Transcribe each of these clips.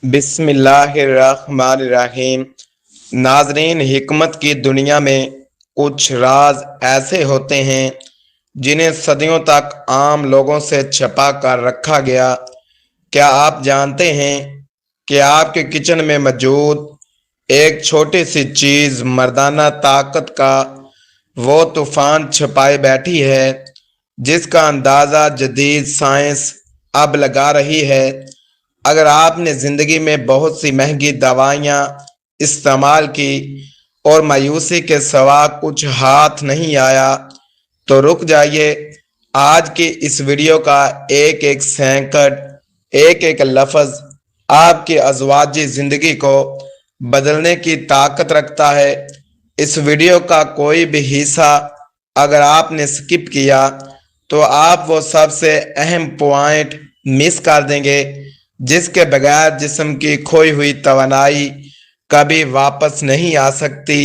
بسم اللہ الرحمن الرحیم۔ ناظرین، حکمت کی دنیا میں کچھ راز ایسے ہوتے ہیں جنہیں صدیوں تک عام لوگوں سے چھپا کر رکھا گیا۔ کیا آپ جانتے ہیں کہ آپ کے کچن میں موجود ایک چھوٹی سی چیز مردانہ طاقت کا وہ طوفان چھپائے بیٹھی ہے جس کا اندازہ جدید سائنس اب لگا رہی ہے؟ اگر آپ نے زندگی میں بہت سی مہنگی دوائیاں استعمال کی اور مایوسی کے سوا کچھ ہاتھ نہیں آیا تو رک جائیے۔ آج کی اس ویڈیو کا ایک ایک سیکنڈ، ایک ایک لفظ آپ کی ازواجی زندگی کو بدلنے کی طاقت رکھتا ہے۔ اس ویڈیو کا کوئی بھی حصہ اگر آپ نے سکپ کیا تو آپ وہ سب سے اہم پوائنٹ مس کر دیں گے جس کے بغیر جسم کی کھوئی ہوئی توانائی کبھی واپس نہیں آ سکتی۔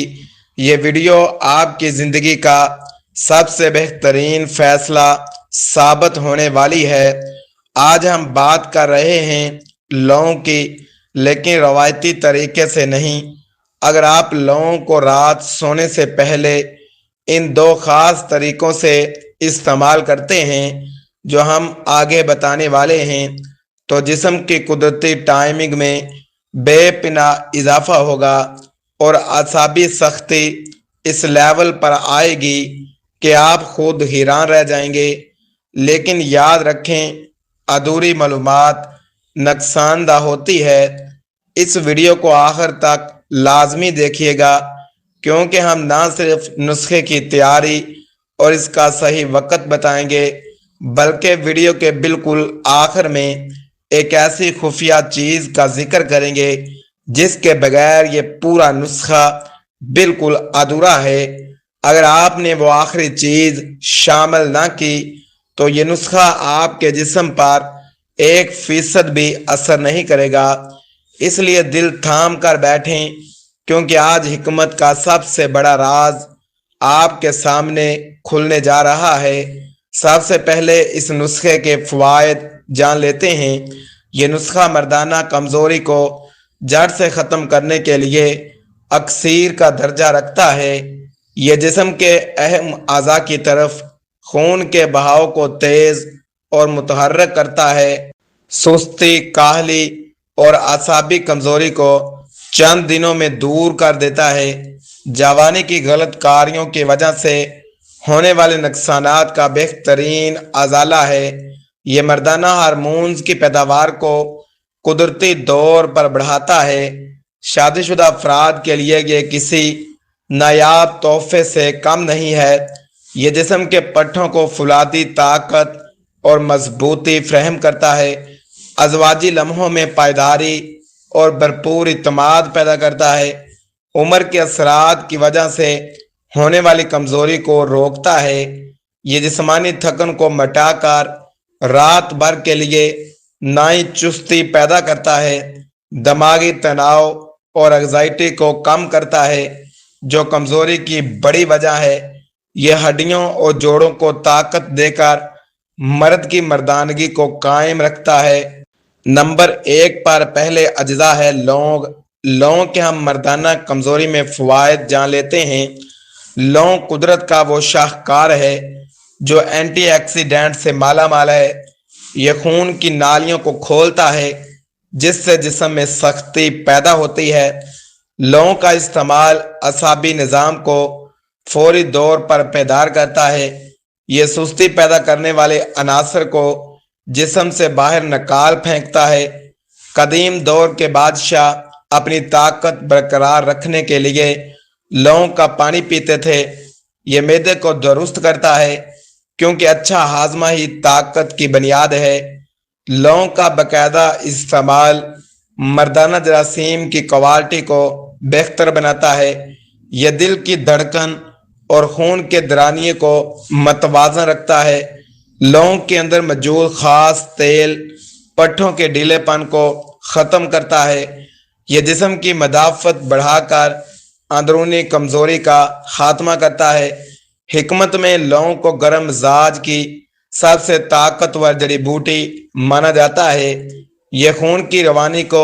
یہ ویڈیو آپ کی زندگی کا سب سے بہترین فیصلہ ثابت ہونے والی ہے۔ آج ہم بات کر رہے ہیں لونگ کی، لیکن روایتی طریقے سے نہیں۔ اگر آپ لونگ کو رات سونے سے پہلے ان دو خاص طریقوں سے استعمال کرتے ہیں جو ہم آگے بتانے والے ہیں تو جسم کی قدرتی ٹائمنگ میں بے پناہ اضافہ ہوگا اور اعصابی سختی اس لیول پر آئے گی کہ آپ خود حیران رہ جائیں گے۔ لیکن یاد رکھیں، ادھوری معلومات نقصان دہ ہوتی ہے۔ اس ویڈیو کو آخر تک لازمی دیکھیے گا کیونکہ ہم نہ صرف نسخے کی تیاری اور اس کا صحیح وقت بتائیں گے بلکہ ویڈیو کے بالکل آخر میں ایک ایسی خفیہ چیز کا ذکر کریں گے جس کے بغیر یہ پورا نسخہ بالکل ادھورا ہے۔ اگر آپ نے وہ آخری چیز شامل نہ کی تو یہ نسخہ آپ کے جسم پر 1% بھی اثر نہیں کرے گا۔ اس لیے دل تھام کر بیٹھیں کیونکہ آج حکمت کا سب سے بڑا راز آپ کے سامنے کھلنے جا رہا ہے۔ سب سے پہلے اس نسخے کے فوائد جان لیتے ہیں۔ یہ نسخہ مردانہ کمزوری کو جڑ سے ختم کرنے کے لیے اکسیر کا درجہ رکھتا ہے۔ یہ جسم کے اہم اعضاء کی طرف خون کے بہاؤ کو تیز اور متحرک کرتا ہے۔ سستی، کاہلی اور اعصابی کمزوری کو چند دنوں میں دور کر دیتا ہے۔ جوانی کی غلط کاریوں کی وجہ سے ہونے والے نقصانات کا بہترین ازالہ ہے۔ یہ مردانہ ہارمونز کی پیداوار کو قدرتی طور پر بڑھاتا ہے۔ شادی شدہ افراد کے لیے یہ کسی نایاب تحفے سے کم نہیں ہے۔ یہ جسم کے پٹھوں کو فولادی طاقت اور مضبوطی فراہم کرتا ہے، ازواجی لمحوں میں پائیداری اور بھرپور اعتماد پیدا کرتا ہے، عمر کے اثرات کی وجہ سے ہونے والی کمزوری کو روکتا ہے۔ یہ جسمانی تھکن کو مٹا کر رات بھر کے لیے نئی چستی پیدا کرتا ہے، دماغی تناؤ اور انگزائٹی کو کم کرتا ہے جو کمزوری کی بڑی وجہ ہے۔ یہ ہڈیوں اور جوڑوں کو طاقت دے کر مرد کی مردانگی کو قائم رکھتا ہے۔ نمبر 1 پر پہلے اجزاء ہے لونگ۔ لونگ کے ہم مردانہ کمزوری میں فوائد جان لیتے ہیں۔ لونگ قدرت کا وہ شاہکار ہے جو اینٹی آکسیڈنٹ سے مالا مال ہے۔ یہ خون کی نالیوں کو کھولتا ہے جس سے جسم میں سختی پیدا ہوتی ہے۔ لونگ کا استعمال اعصابی نظام کو فوری طور پر بیدار کرتا ہے۔ یہ سستی پیدا کرنے والے عناصر کو جسم سے باہر نکال پھینکتا ہے۔ قدیم دور کے بادشاہ اپنی طاقت برقرار رکھنے کے لیے لونگ کا پانی پیتے تھے۔ یہ معدے کو درست کرتا ہے کیونکہ اچھا ہاضمہ ہی طاقت کی بنیاد ہے۔ لونگ کا باقاعدہ استعمال مردانہ جراثیم کی کوالٹی کو بہتر بناتا ہے۔ یہ دل کی دھڑکن اور خون کے دورانیے کو متوازن رکھتا ہے۔ لونگ کے اندر موجود خاص تیل پٹھوں کے ڈھیلے پن کو ختم کرتا ہے۔ یہ جسم کی مدافعت بڑھا کر اندرونی کمزوری کا خاتمہ کرتا ہے۔ حکمت میں لونگ کو گرم مزاج کی سب سے طاقتور جڑی بوٹی مانا جاتا ہے۔ یہ خون کی روانی کو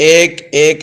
1-1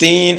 3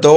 2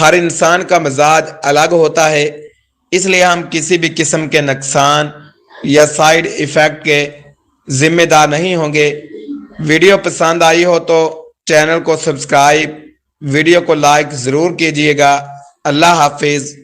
ہر انسان کا مزاج الگ ہوتا ہے، اس لیے ہم کسی بھی قسم کے نقصان یا سائیڈ ایفیکٹ کے ذمہ دار نہیں ہوں گے۔ ویڈیو پسند آئی ہو تو چینل کو سبسکرائب، ویڈیو کو لائک ضرور کیجیے گا۔ اللہ حافظ۔